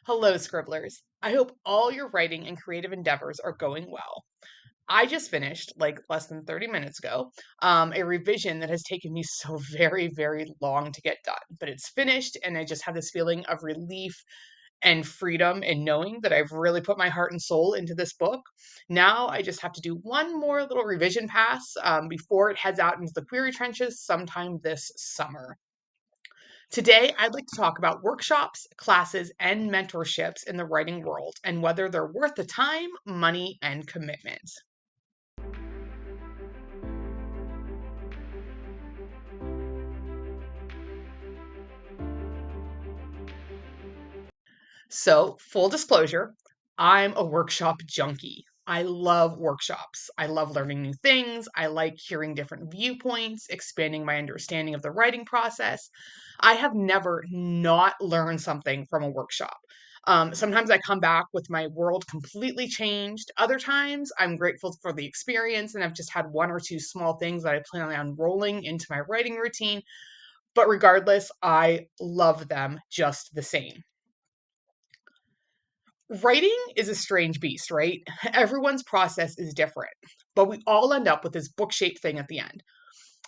Hello, Scribblers. I hope all your writing and creative endeavors are going well. I just finished, like less than 30 minutes ago, a revision that has taken me so very, very long to get done. But it's finished, and I just have this feeling of relief and freedom in knowing that I've really put my heart and soul into this book. Now I just have to do one more little revision pass before it heads out into the query trenches sometime this summer. Today, I'd like to talk about workshops, classes, and mentorships in the writing world and whether they're worth the time, money, and commitment. So, full disclosure, I'm a workshop junkie. I love workshops. I love learning new things. I like hearing different viewpoints, expanding my understanding of the writing process. I have never not learned something from a workshop. Sometimes I come back with my world completely changed. Other times I'm grateful for the experience and I've just had one or two small things that I plan on rolling into my writing routine. But regardless, I love them just the same. Writing is a strange beast, right? Everyone's process is different, but we all end up with this book shaped thing at the end.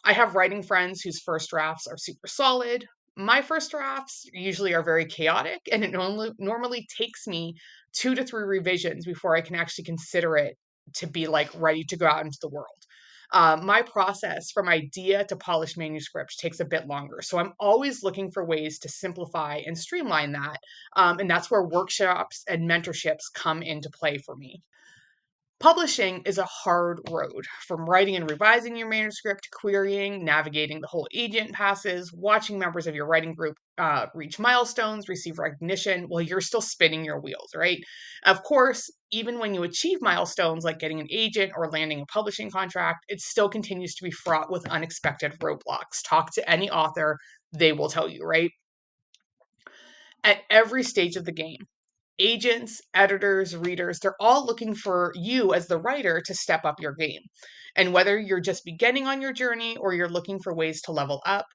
I have writing friends whose first drafts are super solid. My first drafts usually are very chaotic, and it normally takes me 2 to 3 revisions before I can actually consider it to be like ready to go out into the world. My process from idea to polished manuscript takes a bit longer. So I'm always looking for ways to simplify and streamline that. And that's where workshops and mentorships come into play for me. Publishing is a hard road from writing and revising your manuscript, querying, navigating the whole agent passes, watching members of your writing group reach milestones, receive recognition while you're still spinning your wheels, right? Of course, even when you achieve milestones like getting an agent or landing a publishing contract, it still continues to be fraught with unexpected roadblocks. Talk to any author, they will tell you, right? At every stage of the game, agents, editors, readers, they're all looking for you as the writer to step up your game. And whether you're just beginning on your journey or you're looking for ways to level up,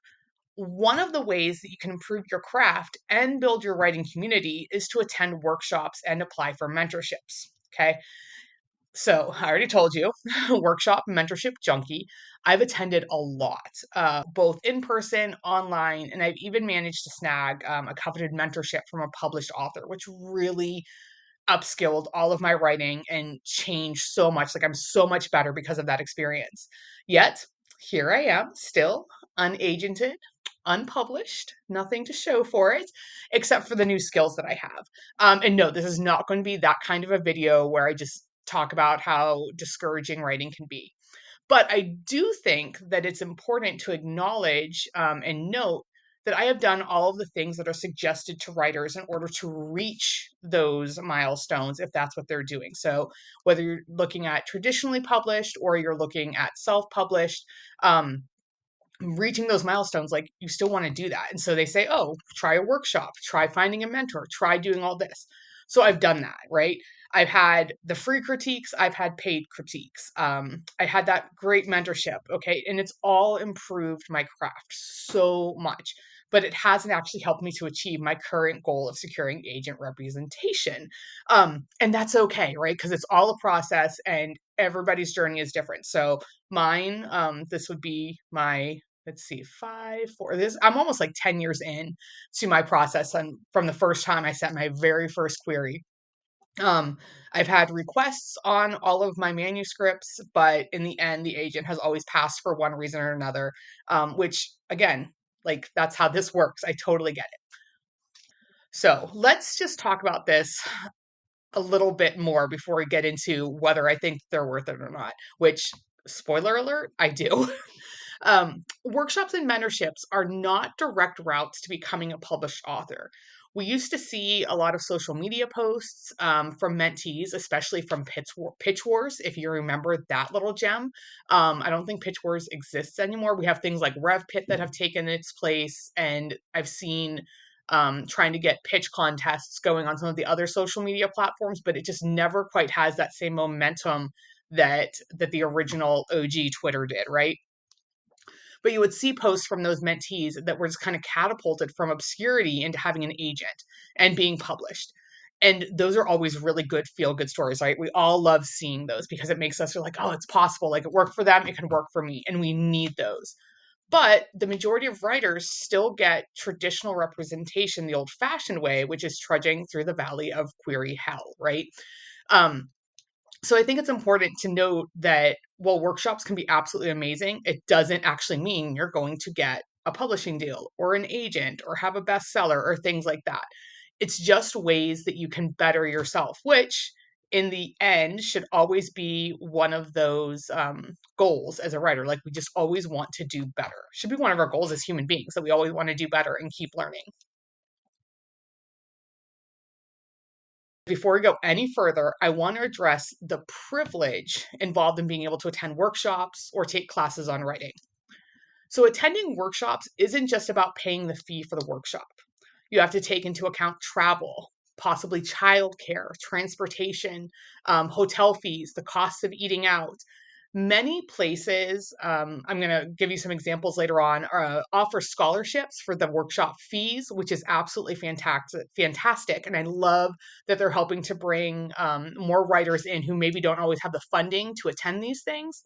one of the ways that you can improve your craft and build your writing community is to attend workshops and apply for mentorships. Okay. So I already told you, workshop mentorship junkie. I've attended a lot, both in person, online, and I've even managed to snag a coveted mentorship from a published author, which really upskilled all of my writing and changed so much. Like I'm so much better because of that experience. Yet, here I am, still unagented, unpublished, nothing to show for it, except for the new skills that I have. And no, this is not going to be that kind of a video where I just talk about how discouraging writing can be. But I do think that it's important to acknowledge and note that I have done all of the things that are suggested to writers in order to reach those milestones if that's what they're doing. So, whether you're looking at traditionally published or you're looking at self published, um, reaching those milestones, like you still want to do that. And so they say, oh, try a workshop, try finding a mentor, try doing all this. So I've done that, right? I've had the free critiques, I've had paid critiques. I had that great mentorship, okay? And it's all improved my craft so much, but it hasn't actually helped me to achieve my current goal of securing agent representation. And that's okay, right? Because it's all a process and everybody's journey is different. So mine, this would be my let's see, 5, 4, this I'm almost like 10 years in to my process and from the first time I sent my very first query. Um, I've had requests on all of my manuscripts, but in the end, the agent has always passed for one reason or another, which again, like that's how this works. I totally get it. So let's just talk about this a little bit more before we get into whether I think they're worth it or not, which, spoiler alert, I do. Workshops and mentorships are not direct routes to becoming a published author. We used to see a lot of social media posts from mentees, especially from Pitch Wars, if you remember that little gem. I don't think Pitch Wars exists anymore. We have things like RevPit that have taken its place, and I've seen trying to get pitch contests going on some of the other social media platforms, but it just never quite has that same momentum that the original OG Twitter did, right? But you would see posts from those mentees that were just kind of catapulted from obscurity into having an agent and being published. And those are always really good feel good stories, right? We all love seeing those because it makes us feel like, oh, it's possible. Like it worked for them, it can work for me. And we need those. But the majority of writers still get traditional representation the old fashioned way, which is trudging through the valley of query hell, right? Um, so I think it's important to note that while workshops can be absolutely amazing, it doesn't actually mean you're going to get a publishing deal or an agent or have a bestseller or things like that. It's just ways that you can better yourself, which in the end should always be one of those goals as a writer. Like we just always want to do better. Should be one of our goals as human beings that we always want to do better and keep learning. Before we go any further, I want to address the privilege involved in being able to attend workshops or take classes on writing. So, attending workshops isn't just about paying the fee for the workshop. You have to take into account travel, possibly childcare, transportation, hotel fees, the cost of eating out. Many places, I'm going to give you some examples later on, offer scholarships for the workshop fees, which is absolutely fantastic. Fantastic, and I love that they're helping to bring more writers in who maybe don't always have the funding to attend these things.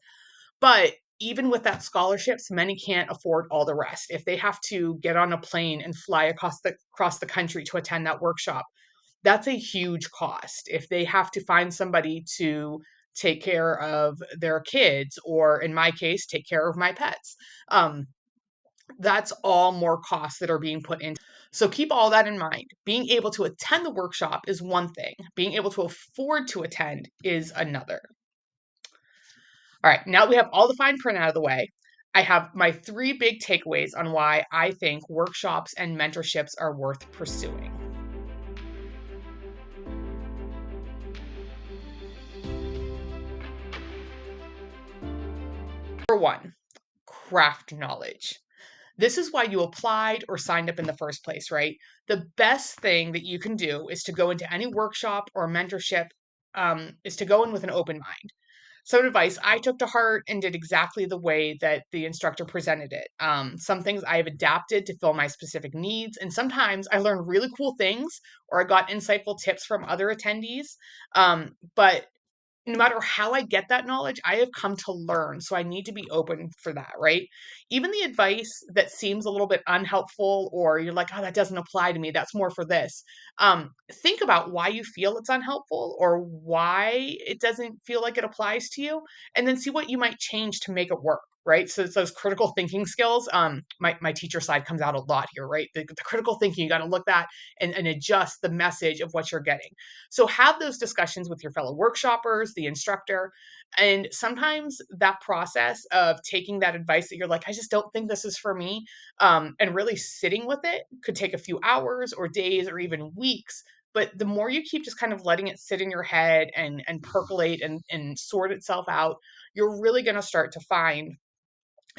But even with that scholarships, many can't afford all the rest. If they have to get on a plane and fly across the country to attend that workshop, that's a huge cost. If they have to find somebody to take care of their kids, or in my case, take care of my pets, um, that's all more costs that are being put in. So keep all that in mind. Being able to attend the workshop is one thing, being able to afford to attend is another. All right, now we have all the fine print out of the way. I have my three big takeaways on why I think workshops and mentorships are worth pursuing. Number one, craft knowledge. This is why you applied or signed up in the first place, right? The best thing that you can do is to go into any workshop or mentorship, is to go in with an open mind. Some advice I took to heart and did exactly the way that the instructor presented it. Some things I have adapted to fill my specific needs, and sometimes I learned really cool things or I got insightful tips from other attendees. But no matter how I get that knowledge, I have come to learn. So I need to be open for that, right? Even the advice that seems a little bit unhelpful, or you're like, oh, that doesn't apply to me, that's more for this. Think about why you feel it's unhelpful or why it doesn't feel like it applies to you, and then see what you might change to make it work. Right. So it's those critical thinking skills. My teacher side comes out a lot here, right? The critical thinking, you got to look at and adjust the message of what you're getting. So have those discussions with your fellow workshoppers, the instructor, and sometimes that process of taking that advice that you're like, I just don't think this is for me, and really sitting with it could take a few hours or days or even weeks. But the more you keep just kind of letting it sit in your head and percolate and sort itself out, you're really going to start to find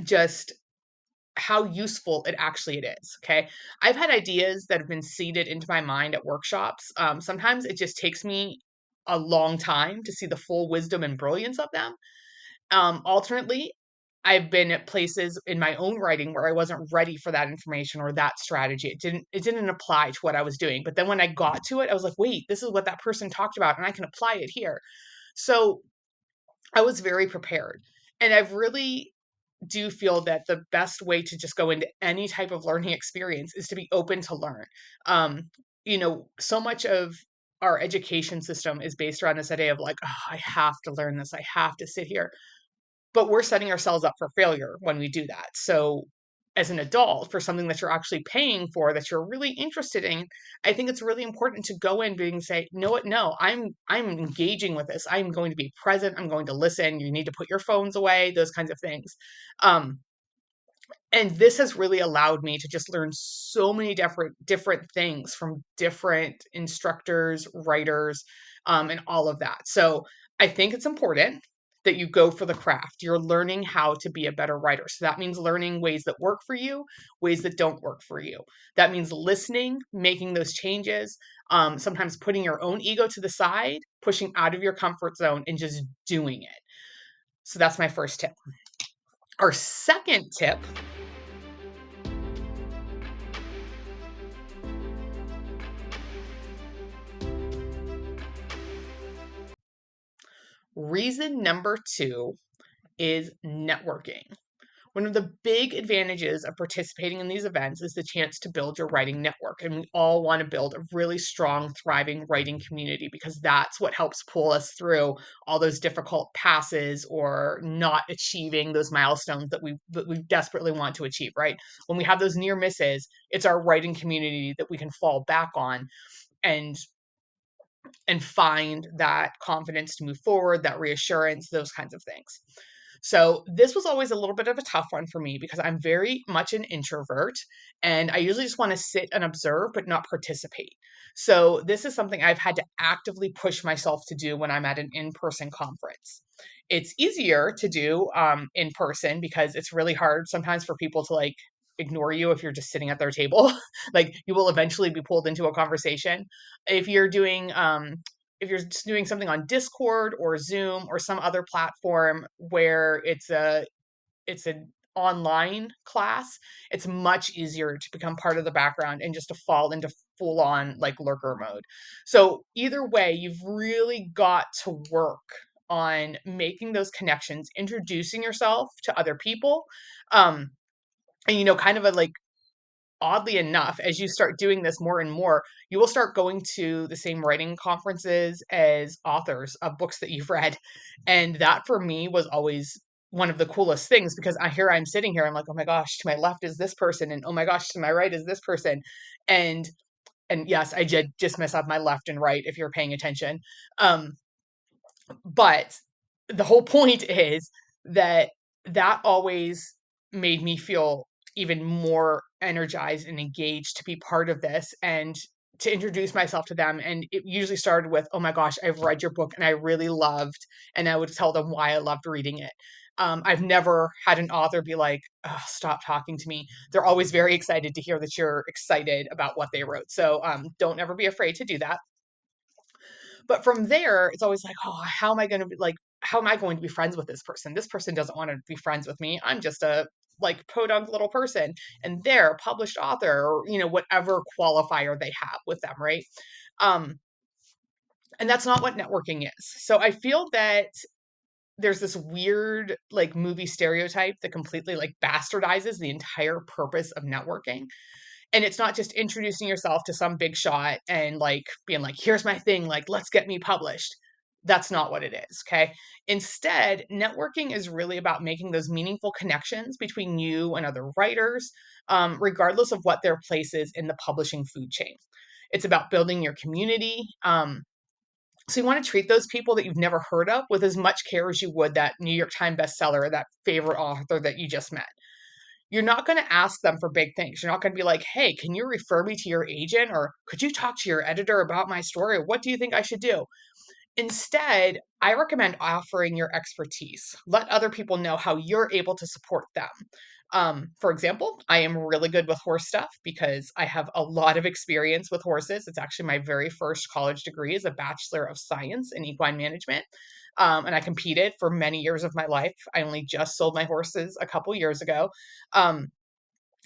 just how useful it actually it is. Okay. I've had ideas that have been seeded into my mind at workshops. Sometimes it just takes me a long time to see the full wisdom and brilliance of them. Alternately, I've been at places in my own writing where I wasn't ready for that information or that strategy. It didn't apply to what I was doing. But then when I got to it, I was like, wait, this is what that person talked about, and I can apply it here. So I was very prepared. And I've really do feel that the best way to just go into any type of learning experience is to be open to learn. So much of our education system is based around this idea of like, oh, I have to learn this, I have to sit here. But we're setting ourselves up for failure when we do that. So, as an adult, for something that you're actually paying for, that you're really interested in, I think it's really important to go in being say, "No, what? No, I'm engaging with this. I'm going to be present. I'm going to listen. You need to put your phones away. Those kinds of things." Um, and this has really allowed me to just learn so many different things from different instructors, writers, and all of that. So I think it's important that you go for the craft. You're learning how to be a better writer. So that means learning ways that work for you, ways that don't work for you. That means listening, making those changes, sometimes putting your own ego to the side, pushing out of your comfort zone, and just doing it. So that's my first tip. Our second tip Reason number two is networking. One of the big advantages of participating in these events is the chance to build your writing network. And we all want to build a really strong, thriving writing community because that's what helps pull us through all those difficult passes or not achieving those milestones that we desperately want to achieve, right? When we have those near misses, it's our writing community that we can fall back on and find that confidence to move forward, that reassurance, those kinds of things. So this was always a little bit of a tough one for me because I'm very much an introvert and I usually just want to sit and observe but not participate. So this is something I've had to actively push myself to do when I'm at an in-person conference. It's easier to do in person because it's really hard sometimes for people to like ignore you if you're just sitting at their table. Like you will eventually be pulled into a conversation. If you're doing if you're just doing something on Discord or Zoom or some other platform where it's an online class, it's much easier to become part of the background and just to fall into full on like lurker mode. So either way, you've really got to work on making those connections, introducing yourself to other people. Um, and kind of a like oddly enough, as you start doing this more and more, you will start going to the same writing conferences as authors of books that you've read. And that for me was always one of the coolest things because I'm sitting here, I'm like, oh my gosh, to my left is this person, and oh my gosh, to my right is this person. And yes, I did just mess up my left and right if you're paying attention. Um, but the whole point is that that always made me feel even more energized and engaged to be part of this and to introduce myself to them. And it usually started with, oh my gosh, I've read your book and I really loved, and I would tell them why I loved reading it. I've never had an author be like, oh, stop talking to me. They're always very excited to hear that you're excited about what they wrote. So don't ever be afraid to do that. But from there, it's always like, oh, how am I going to be friends with this person? This person doesn't want to be friends with me. I'm just a like podunk little person, and they're a published author or whatever qualifier they have with them, right? Um, and that's not what networking is. So I feel that there's this weird like movie stereotype that completely like bastardizes the entire purpose of networking. And it's not just introducing yourself to some big shot and like being like, here's my thing, like, let's get me published. That's not what it is. Okay. Instead, networking is really about making those meaningful connections between you and other writers, regardless of what their place is in the publishing food chain. It's about building your community. So you want to treat those people that you've never heard of with as much care as you would that New York Times bestseller or that favorite author that you just met. You're not going to ask them for big things. You're not going to be like, hey, can you refer me to your agent? Or could you talk to your editor about my story? What do you think I should do? Instead, I recommend offering your expertise. Let other people know how you're able to support them. For example, I am really good with horse stuff because I have a lot of experience with horses. It's actually my very first college degree is a Bachelor of Science in Equine Management. And I competed for many years of my life. I only just sold my horses a couple years ago. Um,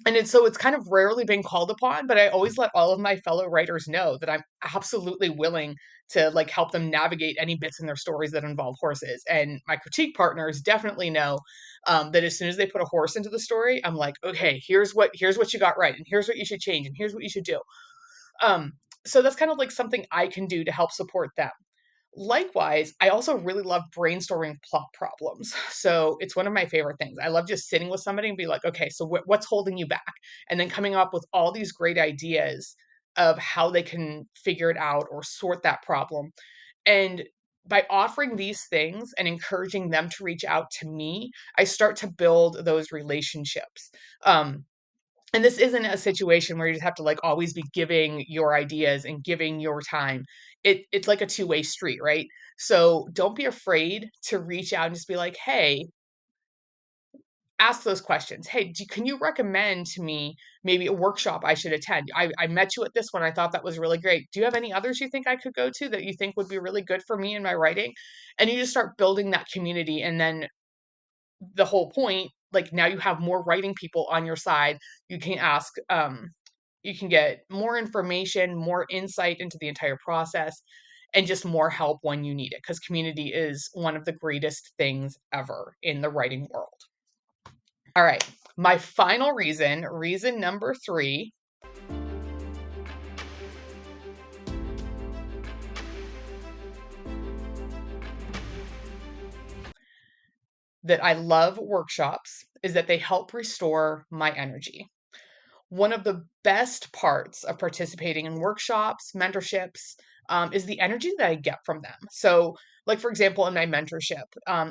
it's kind of rarely been called upon, but I always let all of my fellow writers know that I'm absolutely willing to like help them navigate any bits in their stories that involve horses. And my critique partners definitely know that as soon as they put a horse into the story, I'm like, okay, here's what you got right, and here's what you should change, and here's what you should do. Um, so that's kind of like something I can do to help support them. Likewise, I also really love brainstorming plot problems. So it's one of my favorite things. I love just sitting with somebody and be like, okay, so what's holding you back? And then coming up with all these great ideas of how they can figure it out or sort that problem. And by offering these things and encouraging them to reach out to me, I start to build those relationships. And this isn't a situation where you just have to like always be giving your ideas and giving your time. It's like a two-way street, right? So don't be afraid to reach out and just be like, hey, ask those questions. Hey, can you recommend to me maybe a workshop I should attend? I met you at this one. I thought that was really great. Do you have any others you think I could go to that you think would be really good for me in my writing? And you just start building that community. And then the whole point, like now you have more writing people on your side. You can ask, you can get more information, more insight into the entire process. and just more help when you need it, because community is one of the greatest things ever in the writing world. All right, my final reason number 3, that I love workshops is that they help restore my energy. One of the best parts of participating in workshops, mentorships, is the energy that I get from them. So, like for example, in my mentorship,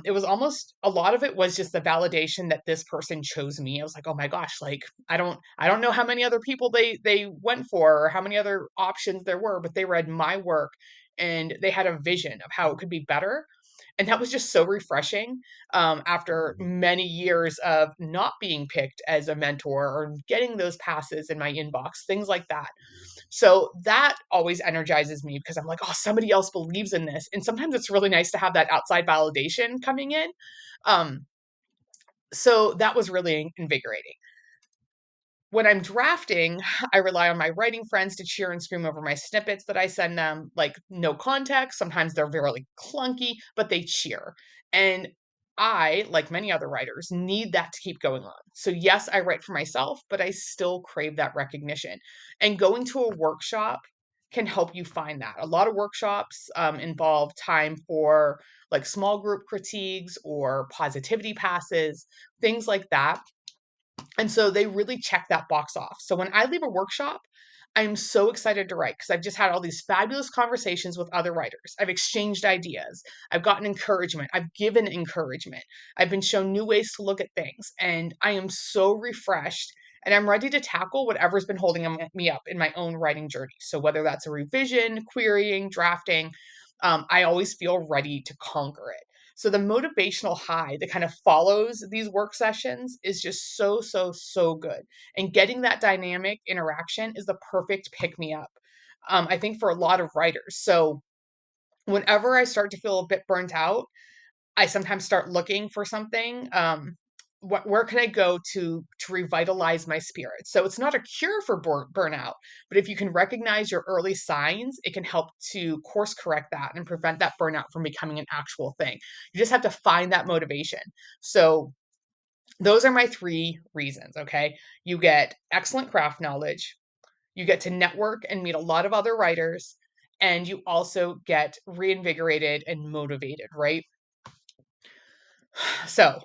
it was almost a lot of it was just the validation that this person chose me. I was like, oh my gosh, like I don't know how many other people they went for or how many other options there were, but they read my work and they had a vision of how it could be better. And that was just so refreshing, after many years of not being picked as a mentor or getting those passes in my inbox, things like that. So that always energizes me because I'm like, oh, somebody else believes in this. And sometimes it's really nice to have that outside validation coming in. Um, so that was really invigorating. When I'm drafting, I rely on my writing friends to cheer and scream over my snippets that I send them, like no context. Sometimes they're very clunky, but they cheer. And I, like many other writers, need that to keep going on. So, yes, I write for myself, but I still crave that recognition. And going to a workshop can help you find that. A lot of workshops involve time for like small group critiques or positivity passes, things like that, and so they really check that box off. So when I leave a workshop, I'm so excited to write because I've just had all these fabulous conversations with other writers. I've exchanged ideas. I've gotten encouragement. I've given encouragement. I've been shown new ways to look at things. And I am so refreshed and I'm ready to tackle whatever's been holding me up in my own writing journey. So whether that's a revision, querying, drafting, I always feel ready to conquer it. So the motivational high that kind of follows these work sessions is just so, so, so good. And getting that dynamic interaction is the perfect pick me up, I think, for a lot of writers. So whenever I start to feel a bit burnt out, I sometimes start looking for something. Where can I go to revitalize my spirit? So it's not a cure for burnout, but if you can recognize your early signs, it can help to course correct that and prevent that burnout from becoming an actual thing. You just have to find that motivation. So those are my 3 reasons. Okay, you get excellent craft knowledge, you get to network and meet a lot of other writers, and you also get reinvigorated and motivated, right? So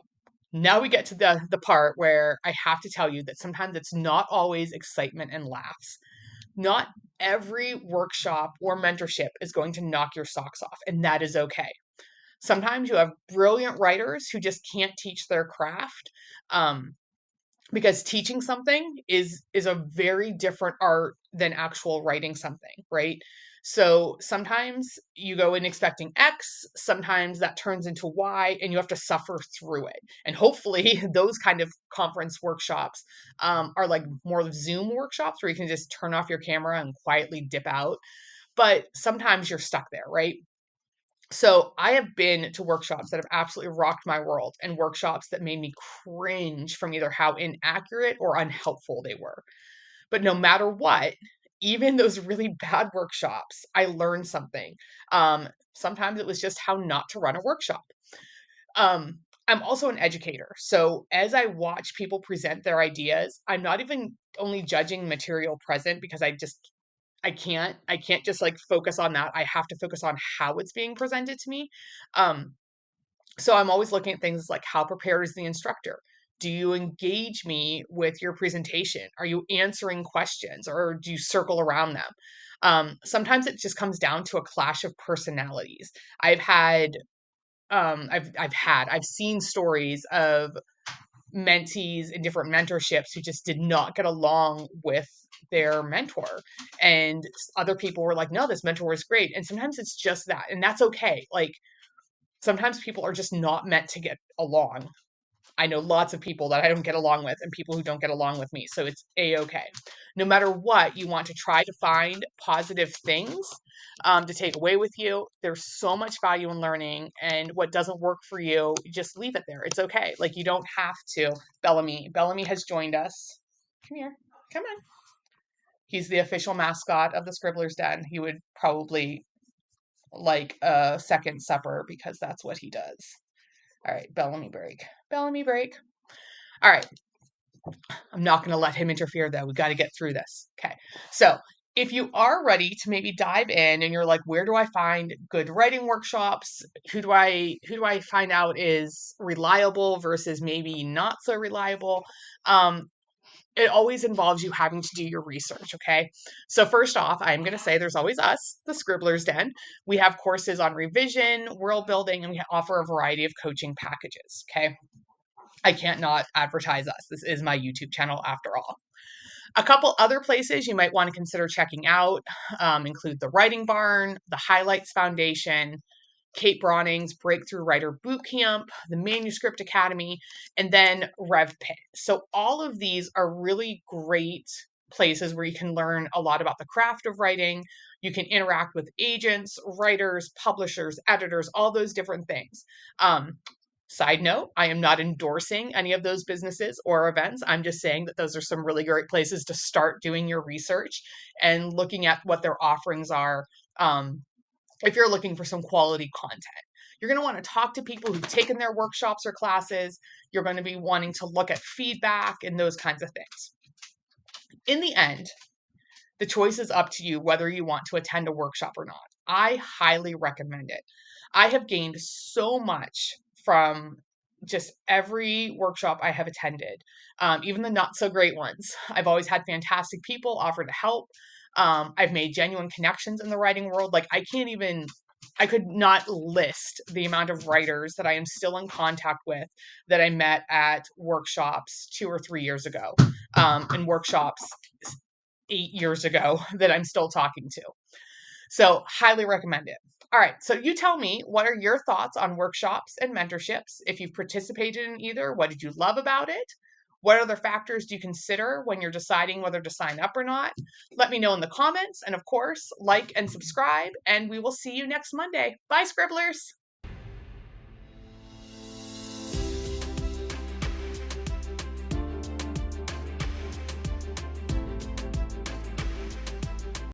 now we get to the part where I have to tell you that sometimes it's not always excitement and laughs. Not every workshop or mentorship is going to knock your socks off, and that is okay. Sometimes you have brilliant writers who just can't teach their craft. Because teaching something is a very different art than actual writing something, right? So sometimes you go in expecting X, sometimes that turns into Y, and you have to suffer through it. And hopefully those kind of conference workshops are like more Zoom workshops where you can just turn off your camera and quietly dip out, but sometimes you're stuck there, right? So I have been to workshops that have absolutely rocked my world, and workshops that made me cringe from either how inaccurate or unhelpful they were. But no matter what, even those really bad workshops, I learned something. Sometimes it was just how not to run a workshop. I'm also an educator. So as I watch people present their ideas, I'm not even only judging material present because I can't just like focus on that. I have to focus on how it's being presented to me. Um, so I'm always looking at things like how prepared is the instructor? Do you engage me with your presentation? Are you answering questions or do you circle around them? Sometimes it just comes down to a clash of personalities. I've had I've seen stories of mentees in different mentorships who just did not get along with their mentor, and other people were like, no, this mentor was great. And sometimes it's just that, and that's okay. Like sometimes people are just not meant to get along. I know lots of people that I don't get along with and people who don't get along with me, so it's a-okay. No matter what, you want to try to find positive things, to take away with you. There's so much value in learning, and what doesn't work for you, just leave it there. It's okay. Like you don't have to. Bellamy has joined us. Come here. Come on. He's the official mascot of the Scribblers Den. He would probably like a second supper because that's what he does. All right, Bellamy break. Bellamy break. All right. I'm not going to let him interfere though. We got to get through this. Okay. So, if you are ready to maybe dive in and you're like, where do I find good writing workshops? Who do I find out is reliable versus maybe not so reliable? Um, it always involves you having to do your research, okay? So first off, I'm going to say there's always us, the Scribblers Den. We have courses on revision, world building, and we offer a variety of coaching packages, okay? I can't not advertise us. This is my YouTube channel after all. A couple other places you might want to consider checking out include the Writing Barn, the Highlights Foundation, Kate Browning's Breakthrough Writer Bootcamp, the Manuscript Academy, and then RevPit. So all of these are really great places where you can learn a lot about the craft of writing. You can interact with agents, writers, publishers, editors, all those different things. Side note, I am not endorsing any of those businesses or events. I'm just saying that those are some really great places to start doing your research and looking at what their offerings are. If you're looking for some quality content, you're going to want to talk to people who've taken their workshops or classes. You're going to be wanting to look at feedback and those kinds of things. In the end, the choice is up to you whether you want to attend a workshop or not. I highly recommend it. I have gained so much from just every workshop I have attended, even the not so great ones. I've always had fantastic people offer to help. I've made genuine connections in the writing world. Like, I could not list the amount of writers that I am still in contact with that I met at workshops 2 or 3 years ago, and workshops 8 years ago that I'm still talking to. So, highly recommend it. All right, so you tell me, what are your thoughts on workshops and mentorships? If you've participated in either, what did you love about it? What other factors do you consider when you're deciding whether to sign up or not? Let me know in the comments. And of course, like and subscribe, and we will see you next Monday. Bye, Scribblers.